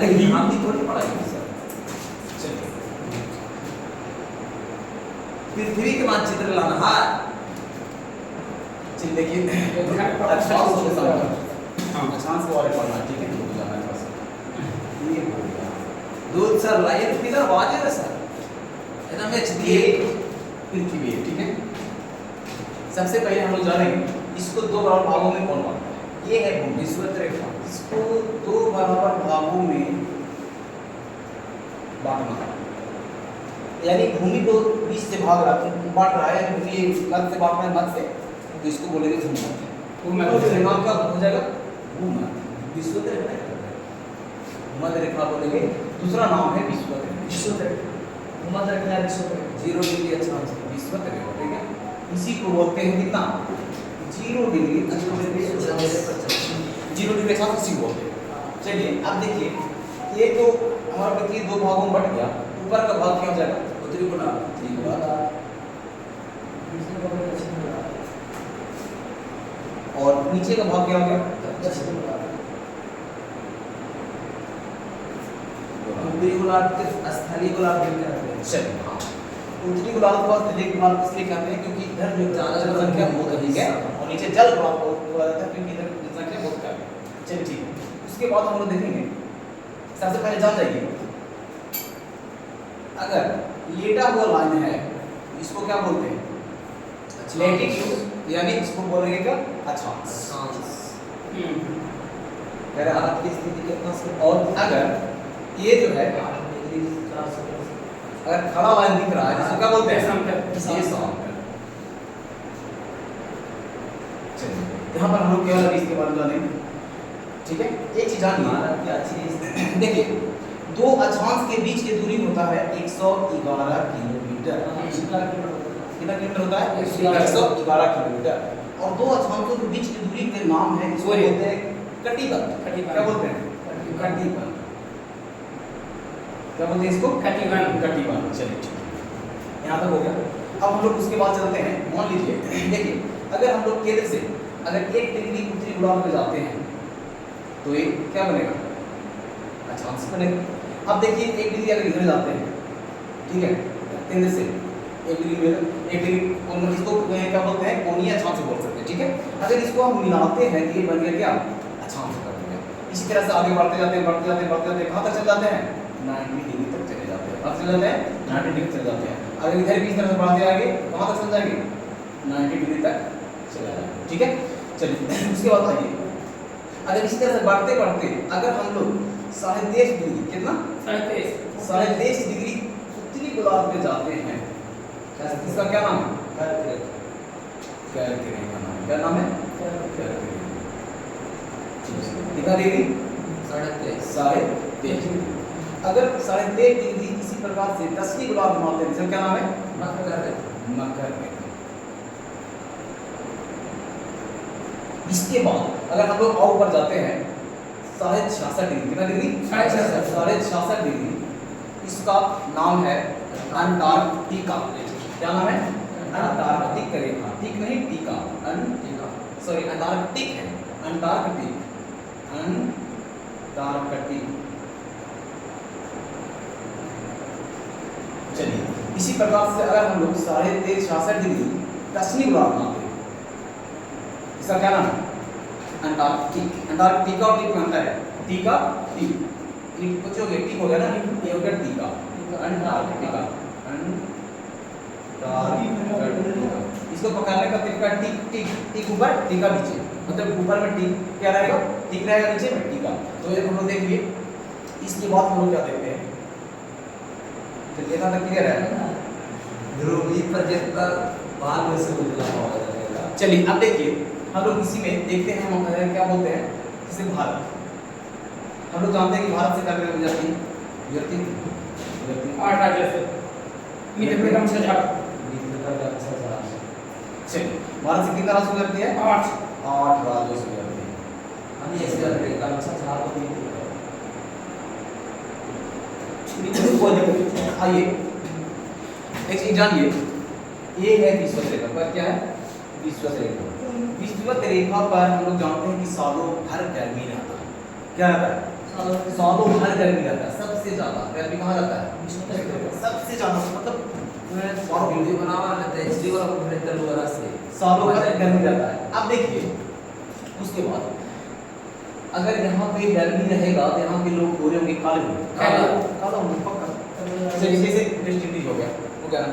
अरे यहाँ भी थोड़ी पढ़ाई सर। चलिए पृथ्वी के मानचित्र लाना है। चलिए देखिए अक्षांश के साथ अक्षांश के बारे में पढ़ना, ठीक है। ये हो गया दूध सर लाइन किधर आवाज है सर, एकदम में ये पृथ्वी है, ठीक है। सबसे पहले हम लोग जानेंगे इसको दो बराबर भागों में कौन बांटता है। ये है भूमि विषुवत रेखा, इसको दो बराबर भागों में बांटना है, यानी भूमि को बीच से बांट रहा है, यानी भूमि मध्य से बांट रहा है मध्य से, तो इसको बोलेंगे भूमध्य रेखा। का हो जाएगा भूमध्य विषुवत रेखा, भूमध्य रेखा बोलेंगे। दूसरा नाम है विषुवत रेखा, विषुवत रेखा भूमध्य रेखा या विषुवत रेखा, 0 डिग्री अक्षांश विषुवत रेखा, ठीक है। इसी को बोलते हैं कितना 0 डिग्री, 0 डिग्री अक्षांश इसी को बोलते हैं। चलिए अब देखिए ये तो हमारा पृथ्वी दो भागों में बट गया, ऊपर का भाग क्या हो जाएगा उत्तरी गोलार्ध, और नीचे का भाग क्या हो गया दक्षिण गोलार्ध। उत्तरी गोलार्ध के स्थलीय गोलार्ध कहते हैं। चलिए हाँ, उत्तरी गोलार्ध को स्थलीय गोलार्ध इसलिए कहते हैं क्योंकि इधर जो जनसंख्या बहुत अधिक है, और नीचे जल गोलार्ध को बोला जाता है क्योंकि इधर जनसंख्या बहुत कम है। चलिए ठीक है, उसके बाद हम लोग देखेंगे। सबसे पहले जान जाइए, अगर लेटा हुआ लाइन है इसको क्या बोलते हैं लैटिट्यूड, यानी इसको बोलेंगे क्या अक्षांश। भारत की स्थिति कितना से, और अगर ये जो है अगर खड़ा लाइन दिख रहा है इसको क्या बोलते हैं समतल। चलिए यहाँ पर हम लोग केवल अभी इसके बारे में जानेंगे, ठीक है। एक चीज जानिए, देखिए दो अक्षांश के बीच की दूरी होता है 111 किलोमीटर। कितना किलोमीटर होता है 111 किलोमीटर, और दो अक्षांशों के बीच की दूरी के नाम है, इसको बोलते हैं कटिबंध। क्या बोलते हैं कटिबंध, क्या बोलते हैं इसको कटिबंध, कटिबंध। चलिए ठीक है, यहाँ तक हो गया। अब हम लोग उसके बाद चलते हैं। मान लीजिए देखिए अगर हम लोग केंद्र से अगर 1 डिग्री उत्तरी गोलार्ध में जाते हैं तो ये क्या बनेगा अक्षांश बनेगा। अब देखिए 1 डिग्री अगर इधर जाते हैं, ठीक है, केंद्र से 1 डिग्री इसको क्या बोलते हैं कोणीय अक्षांश बोल सकते हैं, ठीक है। अगर इसको हम मिलाते हैं तो ये बन गया क्या अक्षांश कर दिया। इसी तरह से आगे बढ़ते जाते हैं बढ़ते जाते हैं बढ़ते जाते हैं, कहाँ तक चल जाते हैं 90 डिग्री तक चले जाते हैं। अब चले जाते हैं 90 डिग्री चले जाते हैं। अगर इधर भी इस तरह से बढ़ते आगे कहाँ तक चल जाएंगे 90 डिग्री तक चला जाएगा, ठीक है। चलिए उसके बाद आइए, अगर इसी तरह से बढ़ते बढ़ते अगर हम लोग 23.5 डिग्री, कितना 23.5 डिग्री उत्तरी गोलार्ध में जाते हैं, इसका क्या नाम है कर्क रेखा नाम है। क्या नाम है कर्क रेखा। कितना डिग्री 23.5। अगर 23.5 डिग्री इसी प्रकार से दक्षिणी गोलार्ध में आते हैं, इसका क्या नाम है मकर रेखा। इसके बाद अगर हम लोग और ऊपर जाते हैं 66.5 डिग्री, कितना डिग्री 66.5 डिग्री, इसका नाम है अंटार्कटिका। क्या नाम है अंटार्कटिक रेखा, ठीक नहीं टीका, सॉरी अंटार्कटिक है, अंटार्कटिक चलिए इसी प्रकार से अगर हम लोग 63.66 डिग्री दक्षिणी गोलार्ध में आते हैं, इसका क्या नाम है अंटार्कटिक। अंटार्कटिका और टिक में अंतर है, टीका टिक, कुछ हो गया टिक हो गया ना, ये हो गया टीका। अंटार्कटिका इसको पकड़ने का तरीका टिक टिक टिक ऊपर टीका नीचे, मतलब ऊपर में टिक क्या रहेगा टिक रहेगा, नीचे में टीका। तो ये हम लोग देखिए। इसके बाद हम लोग क्या देखते हैं, तो देखा तक क्लियर है ध्रुवीय प्रजेता बाल में से उजला होगा। चलिए अब देखिए हम लोग इसी में देखते हैं, हम क्या बोलते हैं जैसे भारत, हम लोग जानते हैं कि भारत से क्या करें गुजरती 8 राज्य से मित्र कम से ज्यादा। चलिए भारत से कितना राज्य गुजरती है 8 राज्यों से गुजरती है। हम ये ऐसे करते हैं अच्छा 4 को नहीं आइए एक चीज जानिए, ये है विषुवत रेखा। पर क्या है विषुवत रेखा। विषुवत रेखा पर हम लोग जानते हैं कि सालों भर गर्मी रहता है। क्या रहता है सालों भर गर्मी रहता है, सबसे ज्यादा गर्मी कहाँ रहता है, सबसे ज्यादा मतलब वीडियो बनावा रहता है एचडी वाला प्रिंटर वगैरह से सालों भर गर्मी रहता है। अब देखिए उसके बाद अगर यहाँ पे गर्मी रहेगा तो यहाँ के लोग गोरे होंगे, काले होंगे, काला होंगे पक्का। चलिए जैसे वेस्ट इंडीज हो गया ना।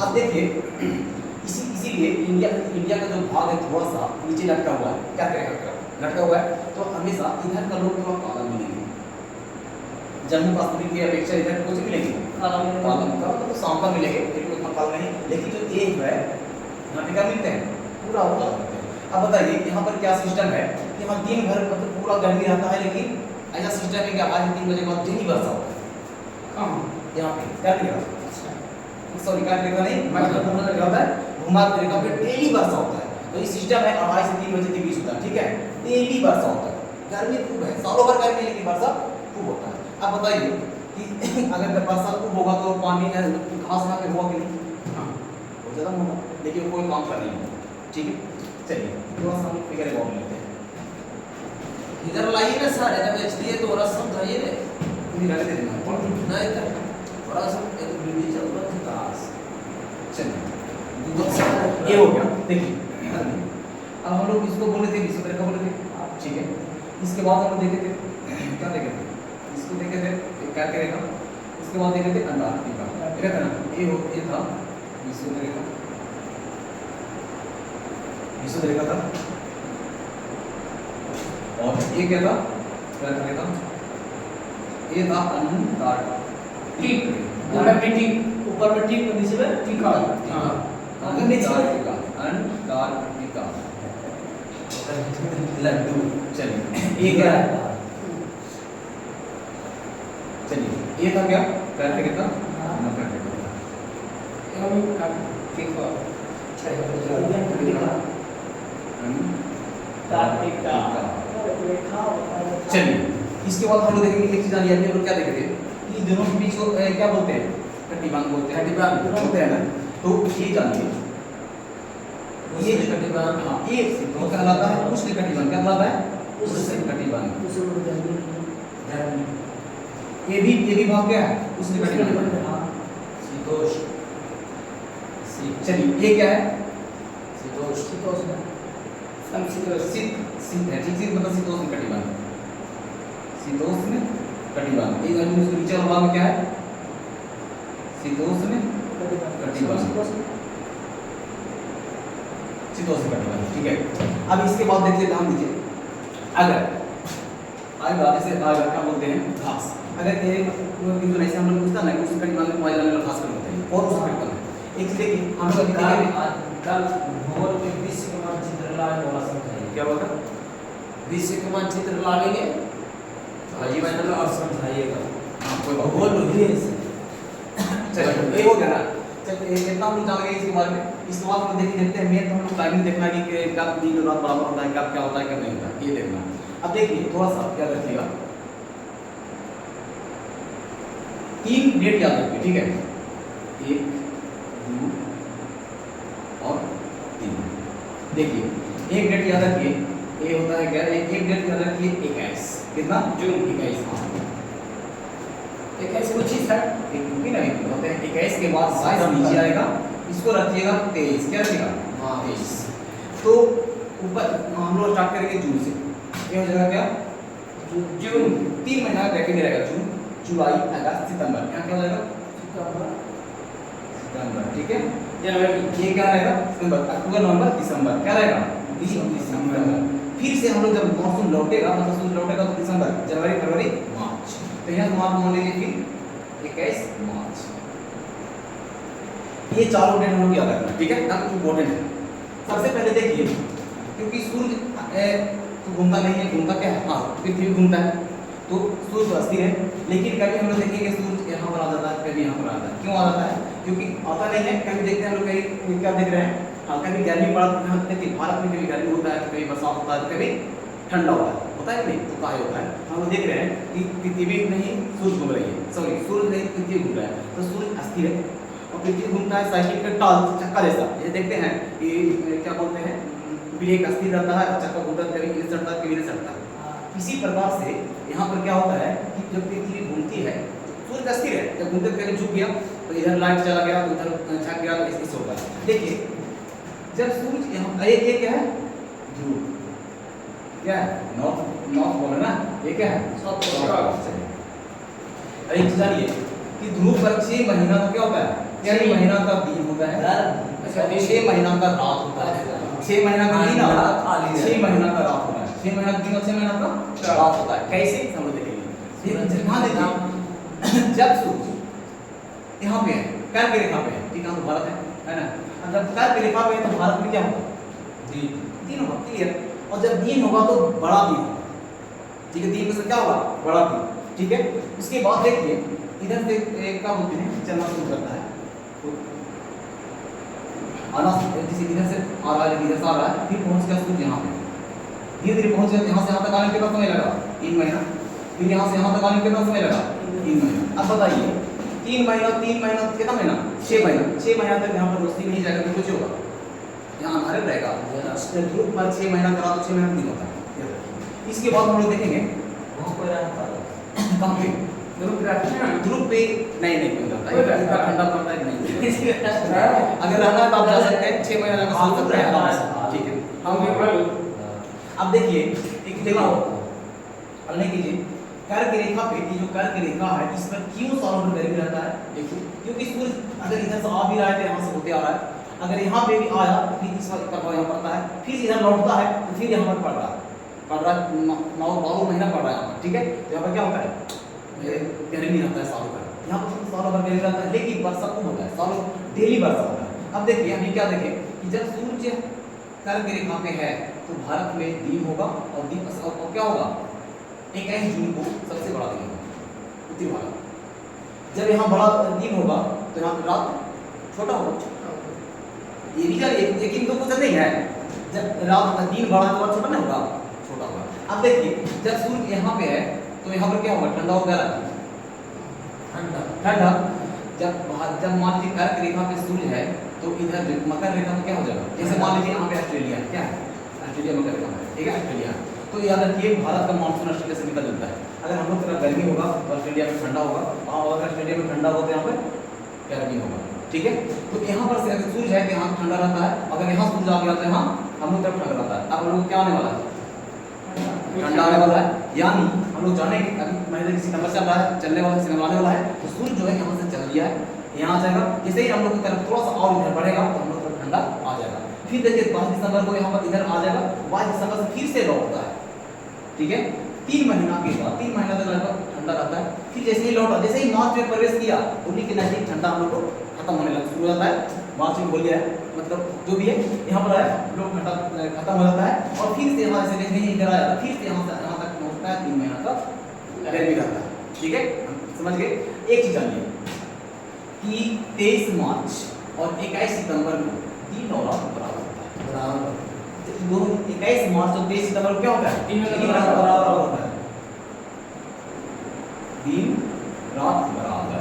अब देखिए इसीलिए इंडिया का जो भाग है थोड़ा सा नीचे लटका हुआ है, क्या करेगा लटका हुआ है, तो हमेशा इधर का लोग थोड़ा काला मिलेंगे, जम्मू कश्मीर की अपेक्षा इधर कुछ मिलेंगे काला तो सांपा मिलेंगे, लेकिन उतना काला नहीं। लेकिन जो एक है यहाँ पे क्या मिलते हैं, पूरा काला मिलते हैं। अब बताइए यहाँ पर क्या सिस्टम है कि यहाँ दिन भर मतलब पूरा गर्मी रहता है, लेकिन ऐसा सिस्टम है कि आज 3 बजे के बाद डेली वर्षा होता है। यहाँ पे क्या लिखा, सॉरी क्या लिखा नहीं, मतलब क्या होता है घुमा तरीका पे डेली वर्षा होता है। तो ये सिस्टम है 2:30 से 3 बजे के बीच होता है, ठीक है, डेली वर्षा होता है। गर्मी खूब है, सालों भर गर्मी, लेकिन वर्षा खूब होता है। अब बताइए कि अगर वर्षा खूब होगा तो पानी घास यहाँ पे हुआ कि नहीं, हाँ बहुत ज़्यादा होगा, लेकिन कोई काम कर नहीं होगा, ठीक है। चलिए थोड़ा सा हम फिगर बॉल लेते हैं, इधर लाइए ना सारे जब एचडी है तो थोड़ा समझाइए रे, पूरी गाली दे देना ना इधर थोड़ा सा एक वीडियो चल रहा है खास। चलिए ये हो गया। देखिए अब हम लोग इसको बोले थे विश्व रेखा बोले थे, ठीक है। इसके बाद हम लोग देखे थे क्या देखे थे, इसको देखे थे क्या करेगा, इसके बाद देखे थे अंटार्कटिका, देखा था ना, ये था विश्व रेखा, विश्व रेखा था। और ये क्या था, क्या था, ये था अंटार्कटिक, ऊपर में ठीक नीचे में टीका, अंटार्कटिका, अंटार्कटिका लड्डू। चलिए ये क्या है, चलिए ये था क्या, अंटार्कटिका चलिए इसके बाद हम लोग देखेंगे एक चीज आनी है, हम लोग क्या देखे थे कि दोनों के बीच को क्या बोलते हैं, कटिबंध बोलते हैं, कटिबंध बोलते हैं ना। तो ये जानिए ये जो कटिबंध, हाँ ये कहलाता है उष्ण कटिबंध, क्या कहलाता है उष्ण कटिबंध। ये भी भाग क्या है उष्ण कटिबंध, शीतोष्ण। चलिए ये क्या है, शीतोष्ण शीत है, ठीक शीत मतलब शीतोष्ण कटिबंध, शीतोष्ण कटिबंध। ये उसके नीचे वाला भाग क्या है, शीतोष्ण कटिबंध, शीतोष्ण कटिबंध, ठीक है। अब इसके बाद देखिए ध्यान दीजिए, अगर आएगा जैसे आएगा क्या बोलते हैं घास, अगर ये ऐसे हम लोग पूछता ना कि उस कटिबंध में पाए जाने वाला घास होते हैं और उस कटिबंध एक चीज देखिए हम लोग कल भूगोल में विश्व का मानचित्र लाने वाला समझाइए, क्या होगा, विश्व का मानचित्र लाएंगे ये मतलब और समझाइएगा, हाँ कोई बात भूगोल में चलिए ये हो गया ना। चलिए इतना हम लोग जान गए इसके बारे में। इसके बाद हम देखते हैं मेन तो हम लोग टाइमिंग देखना है कि कब दिन रात बराबर होता है, कब क्या होता है कब नहीं होता है, ये देखना। अब देखिए थोड़ा सा क्या रखिएगा, 3 डेट याद रखिए, ठीक है, 1 2 और 3। देखिए एक डेट याद रखिए, ये होता है क्या, एक डेट याद रखिए 21, कितना जून 21, हाँ 21 कुछ चीज है एक क्योंकि ना होते हैं 21 के बाद 22 नीचे आएगा, इसको रखिएगा 23, क्या रखिएगा, हाँ 23। तो ऊपर हम लोग स्टार्ट करेंगे जून से, ये हो जाएगा क्या जून, 3 महीना ब्रैकेट रहेगा, जून जुलाई अगस्त सितंबर, यहाँ क्या हो जाएगा सितंबर, ठीक है। जनवरी ये क्या रहेगा सितंबर, अक्टूबर नवंबर दिसंबर, क्या रहेगा दिसंबर। फिर से हम लोग जब मानसून लौटेगा, मानसून लौटेगा तो दिसंबर, जनवरी फरवरी मार्च, तो यहाँ मार्च मान लीजिए फिर 21 मार्च। ये चारों डेट हम लोग याद रखना, ठीक है, एकदम इम्पोर्टेंट है। सबसे पहले देखिए क्योंकि सूर्य तो घूमता नहीं है, घूमता क्या है, हाँ पृथ्वी घूमता है, तो सूर्य तो अस्थिर है, लेकिन कभी हम लोग देखेंगे सूर्य यहाँ पर आ जाता है, कभी यहाँ पर आता है। क्यों आ जाता है, क्योंकि आता नहीं है, कभी देखते हैं हम लोग कहीं क्या देख रहे हैं, हाँ कभी गर्मी पड़ता है, भारत में कभी गर्मी होता है, कभी बरसात होता है, कभी ठंडा होता है कि नहीं, तो काहे होता है। हम लोग देख रहे हैं कि पृथ्वी नहीं सूर्य घूम रही है, सॉरी सूर्य नहीं पृथ्वी घूम रहा है, तो सूर्य अस्थिर है और पृथ्वी घूमता है साइकिल का टाल चक्का जैसा। ये देखते हैं कि क्या बोलते हैं, ब्रेक अस्थिर रहता है, चक्का घूमता है, कभी इधर चढ़ता है कभी इधर चढ़ता है, इसी प्रकार से यहाँ पर क्या होता है कि जब पृथ्वी घूमती है, सूर्य का स्थिर है, जब घूमते पहले झुक गया तो इधर लाइट चला गया तो इधर झक गया, तो इस होगा। देखिए जब सूर्य यहाँ ये क्या है, ध्रुव, क्या है, नॉर्थ बोले ना, ये क्या है, साउथ। एक चीज जानिए कि ध्रुव पर 6 महीना का क्या होता है, 6 महीना का दिन होता है, 6 महीना का रात होता है, 6 महीना का दिन और 6 महीना का रात होता है, 6 महीना का दिन और 6 महीना का रात होता है। कैसे समझ देखेंगे, ध्यान दीजिए जब सूर्य यहाँ पे है, कर्क रेखा पे है, ठीक है, तो भारत है ना, और जब कर्क रेखा पे है तो भारत में क्या होगा, दिन होगा, क्लियर। और जब दिन होगा तो बड़ा दिन होगा, ठीक है, दिन में से क्या होगा, बड़ा दिन, ठीक है। उसके बाद देखिए इधर से क्या बोलते हैं, चलना शुरू करता है, तो आना जैसे इधर से आ रहा है, इधर से आ रहा है, फिर पहुंच गया सूर्य यहाँ पे, धीरे धीरे पहुंच गया, यहाँ से यहाँ तक आने के कितना समय लगा, 3 महीना, फिर यहाँ से यहाँ तक आने के कितना समय लगा, 3 महीना। अब बताइए 3 महीना कितना महीना, 6 महीना, 6 महीना तक यहाँ पर रोशनी नहीं जाएगा तो कुछ होगा, यहाँ अंधारे रहेगा, ध्रुव पर 6 महीना करा तो 6 महीना दिन होता है। इसके बाद हम लोग देखेंगे वहाँ कोई रहता है कहाँ पे, ध्रुव पे नहीं कोई रहता है, इतना ठंडा पड़ता है नहीं, अगर रहना है तो आप जा सकते हैं, 6 महीना का साल तक रहेगा, ठीक है। हम अब देखिए एक देखो अगले कीजिए, कर्क रेखा पे, ये जो कर्क रेखा है इस पर क्यों सालों भर गर्मी रहता है, देखिए क्योंकि सूर्य अगर इधर से आ भी रहा है तो यहाँ से होते आ रहा है, अगर यहाँ पे भी आया तो फिर इस प्रभाव यहाँ पड़ता है, फिर इधर लौटता है तो फिर यहाँ पर पड़ रहा है 9 महीना पड़ रहा है यहाँ पर, ठीक है। तो यहाँ पर क्या होता है, गर्मी रहता है सालों भर, यहाँ पर सालों भर गर्मी रहता है, लेकिन वर्षा कब होता है, सालों डेली वर्षा होता है। अब देखिए अभी क्या देखें कि जब सूर्य कर्क रेखा पे है तो भारत में दिन होगा, और दिन और क्या होगा, 21 जून को सबसे बड़ा दिन होगा उत्तरी भारत। जब यहाँ बड़ा दिन होगा तो यहाँ रात छोटा होगा, ये भी लेकिन तो कुछ नहीं है, जब रात दिन बड़ा तो छोटा नहीं होगा, छोटा होगा। अब देखिए जब सूर्य यहाँ पे है तो यहाँ पर क्या होगा, ठंडा होगा, ठंडा। जब मान लीजिए कर्क रेखा पे सूर्य है तो इधर मकर रेखा में क्या हो जाएगा, जैसे मान लीजिए यहाँ पे ऑस्ट्रेलिया है, क्या है ऑस्ट्रेलिया मकर रेखा में, ठीक है ऑस्ट्रेलिया, तो याद रखिए भारत का मानसून ऑस्ट्रेलिया से निकल जाता है। अगर हम लोग तरफ गर्मी होगा तो ऑस्ट्रेलिया में ठंडा होगा, वहाँ अगर ऑस्ट्रेलिया में ठंडा होगा तो यहाँ पर गर्मी होगा, ठीक है। तो यहाँ पर से अगर सूर्य है तो यहाँ ठंडा रहता है, अगर यहाँ सूर्य आ गया तो यहाँ हम लोग तरफ ठंडा रहता है। अब हम लोग क्या आने वाला है, ठंडा आने वाला है, यानी हम लोग जानेंगे अभी महीने की सितंबर चल रहा है, चलने वाला सितंबर आने वाला है, तो सूर्य जो है यहाँ से चल दिया है, यहाँ आ जाएगा, जैसे ही हम लोग की तरफ थोड़ा सा और इधर बढ़ेगा तो हम लोग तरफ ठंडा आ जाएगा। फिर देखिए 5 दिसंबर को यहाँ पर इधर आ जाएगा, 5 दिसंबर से फिर से लौटता है, ठीक है। 3 महीना के बाद 3 महीना तक लगभग ठंडा रहता है, फिर जैसे ही लौटा, जैसे ही मार्च में प्रवेश किया उन्हीं के नजदीक ठंडा हम लोग को खत्म होने लग शुरू होता है, मार्च में बोल गया है, मतलब जो भी है यहाँ पर आया लोग खत्म हो जाता है, और फिर से यहाँ से जैसे ही इधर आया फिर से यहाँ से यहाँ तक पहुँचता है, 3 महीना तक गर्मी रहता है, ठीक है, समझ गए। एक चीज जानिए कि 23 मार्च और 21 सितंबर को दिन और रात बराबर होता है, दोनों 21 मार्च और 23 सितंबर को क्या होता है, दिन रात बराबर होता है, दिन रात बराबर,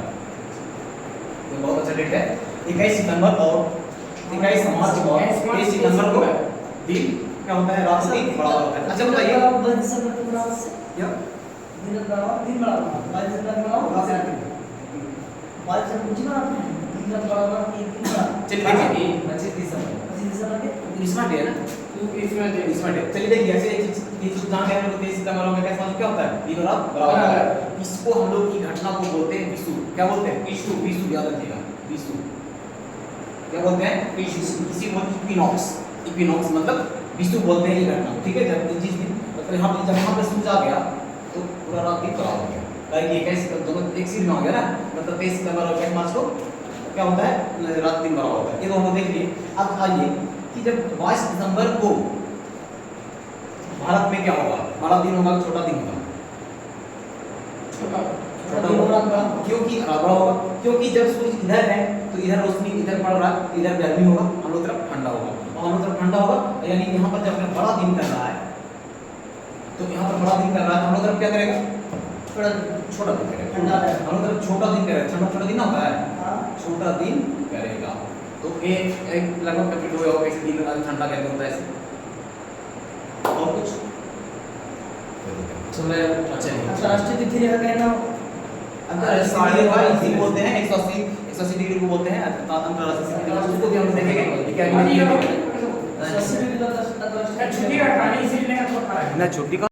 ये बहुत अच्छा डेट है। 21 सितंबर और 21 मार्च और 23 सितंबर को दिन क्या होता है, रात दिन बराबर होता है। अच्छा बताइए क्या दिन बराबर, दिन बराबर, 22 दिन बराबर, 22 दिन कुछ बराबर, दिन बराबर, एक दिन बराबर। चलिए देखिए 25 दिसंबर के इसमें डे है ना, इसमें डे। चलिए देखिए ऐसे एक चीज जान गए हम लोग 23 सितंबर में कैसा क्या होता है, दिन और रात बराबर होता है। इसको हम लोग की घटना को बोलते हैं विषु, क्या बोलते हैं, विषु याद रखिएगा, विषु क्या बोलते हैं, किसी को इक्विनॉक्स मतलब विषु बोलते हैं ये घटना, ठीक है। जब जिस दिन मतलब यहाँ पे जब यहाँ पे सूरज आ गया तो पूरा रात दिन बराबर हो गया, लाइक ये कैसे दोनों एक सीरीज में आ गया ना, मतलब 23 सितंबर और 21 मार्च को क्या होता है, रात दिन बराबर होता है, ये तो हम लोग देख लिए। अब आइए कि जब 22 दिसंबर को भारत में क्या होगा, बड़ा दिन होगा छोटा दिन होगा, छोटा होगा क्योंकि बड़ा होगा, क्योंकि जब सूरज इधर है तो इधर रोशनी इधर पड़ रहा है, इधर गर्मी होगा, हम लोग तरफ ठंडा होगा, और हम लोग तरफ ठंडा होगा, यानी यहाँ पर जब बड़ा दिन कर रहा है तो यहाँ पर बड़ा दिन कर रहा है तो हम लोग तरफ क्या करेगा, छोटा दिन करेगा, ठंडा है, हम लोग तरफ छोटा दिन करेगा, छोटा दिन ना होता है, हाँ छोटा दिन करेगा। तो एक लगभग कंप्लीट हो गया, कैसे दिन ठंडा कैसे होता है ऐसे, और कुछ चलिए अंतर्राष्ट्रीय तिथि रेखा कहना अंतर्राष्ट्रीय रेखा इसी बोलते हैं 180 डिग्री को बोलते हैं अंतर्राष्ट्रीय रेखा। उसको भी हम देखेंगे ये क्या है। सस्सी भी अंतर्राष्ट्रीय छुट्टी का खाने इसीलिए नहीं खा रहा है ना छुट्टी का